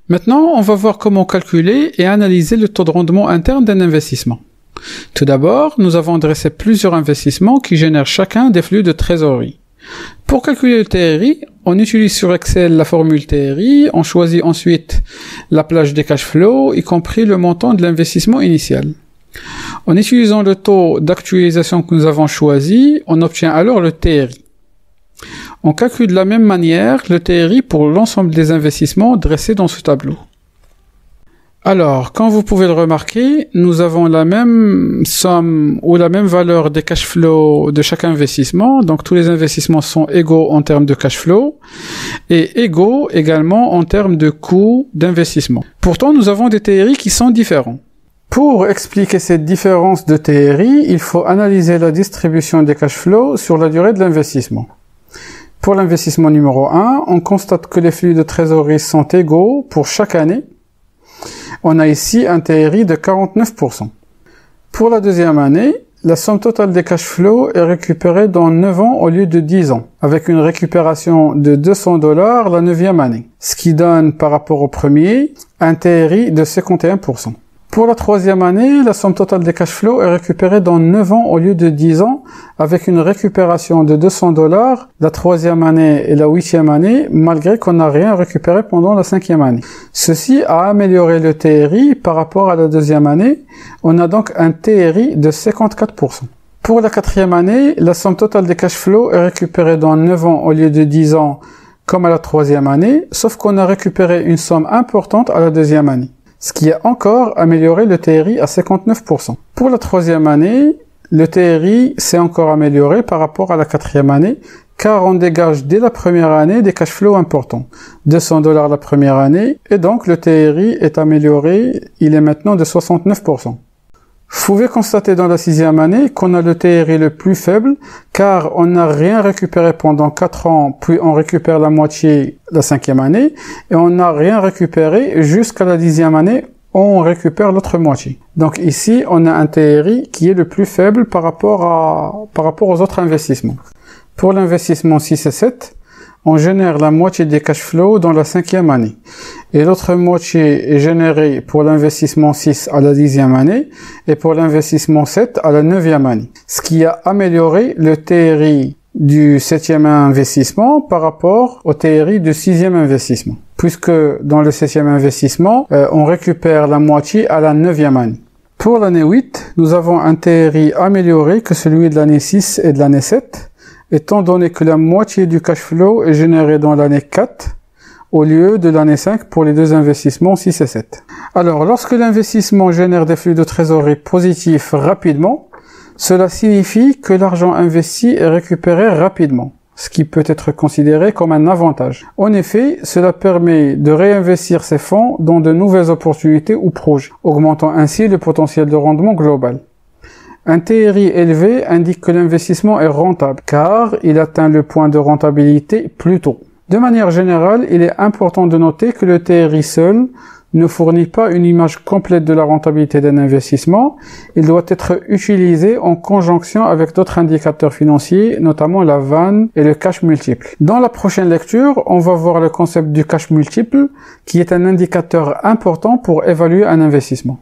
Maintenant, on va voir comment calculer et analyser le taux de rendement interne d'un investissement. Tout d'abord, nous avons dressé plusieurs investissements qui génèrent chacun des flux de trésorerie. Pour calculer le TRI, on utilise sur Excel la formule TRI, on choisit ensuite la plage des cash flows, y compris le montant de l'investissement initial. En utilisant le taux d'actualisation que nous avons choisi, on obtient alors le TRI. On calcule de la même manière le TRI pour l'ensemble des investissements dressés dans ce tableau. Alors, comme vous pouvez le remarquer, nous avons la même somme ou la même valeur des cash flows de chaque investissement. Donc, tous les investissements sont égaux en termes de cash flow et égaux également en termes de coût d'investissement. Pourtant, nous avons des TRI qui sont différents. Pour expliquer cette différence de TRI, il faut analyser la distribution des cash flows sur la durée de l'investissement. Pour l'investissement numéro 1, on constate que les flux de trésorerie sont égaux pour chaque année. On a ici un TRI de 49%. Pour la deuxième année, la somme totale des cash flows est récupérée dans 9 ans au lieu de 10 ans, avec une récupération de $200 la 9e année, ce qui donne par rapport au premier un TRI de 51%. Pour la troisième année, la somme totale des cash flows est récupérée dans 9 ans au lieu de 10 ans, avec une récupération de $200 la troisième année et la 8e année, malgré qu'on n'a rien récupéré pendant la 5e année. Ceci a amélioré le TRI par rapport à la deuxième année. On a donc un TRI de 54%. Pour la quatrième année, la somme totale des cash flows est récupérée dans 9 ans au lieu de 10 ans, comme à la troisième année, sauf qu'on a récupéré une somme importante à la deuxième année, ce qui a encore amélioré le TRI à 59%. Pour la troisième année, le TRI s'est encore amélioré par rapport à la quatrième année, car on dégage dès la première année des cash flows importants. $200 la première année, et donc le TRI est amélioré, il est maintenant de 69%. Vous pouvez constater dans la sixième année qu'on a le TRI le plus faible, car on n'a rien récupéré pendant 4 ans, puis on récupère la moitié la 5e année, et on n'a rien récupéré jusqu'à la 10e année, on récupère l'autre moitié. Donc ici, on a un TRI qui est le plus faible par rapport aux autres investissements. Pour l'investissement 6 et 7, on génère la moitié des cash flows dans la 5e année. Et l'autre moitié est générée pour l'investissement 6 à la 10e année et pour l'investissement 7 à la 9e année. Ce qui a amélioré le TRI du 7e investissement par rapport au TRI du 6e investissement. Puisque dans le 7e investissement, on récupère la moitié à la 9e année. Pour l'année 8, nous avons un TRI amélioré que celui de l'année 6 et de l'année 7. Étant donné que la moitié du cash flow est générée dans l'année 4 au lieu de l'année 5 pour les deux investissements 6 et 7. Alors, lorsque l'investissement génère des flux de trésorerie positifs rapidement, cela signifie que l'argent investi est récupéré rapidement, ce qui peut être considéré comme un avantage. En effet, cela permet de réinvestir ces fonds dans de nouvelles opportunités ou projets, augmentant ainsi le potentiel de rendement global. Un TRI élevé indique que l'investissement est rentable, car il atteint le point de rentabilité plus tôt. De manière générale, il est important de noter que le TRI seul ne fournit pas une image complète de la rentabilité d'un investissement. Il doit être utilisé en conjonction avec d'autres indicateurs financiers, notamment la VAN et le cash multiple. Dans la prochaine lecture, on va voir le concept du cash multiple, qui est un indicateur important pour évaluer un investissement.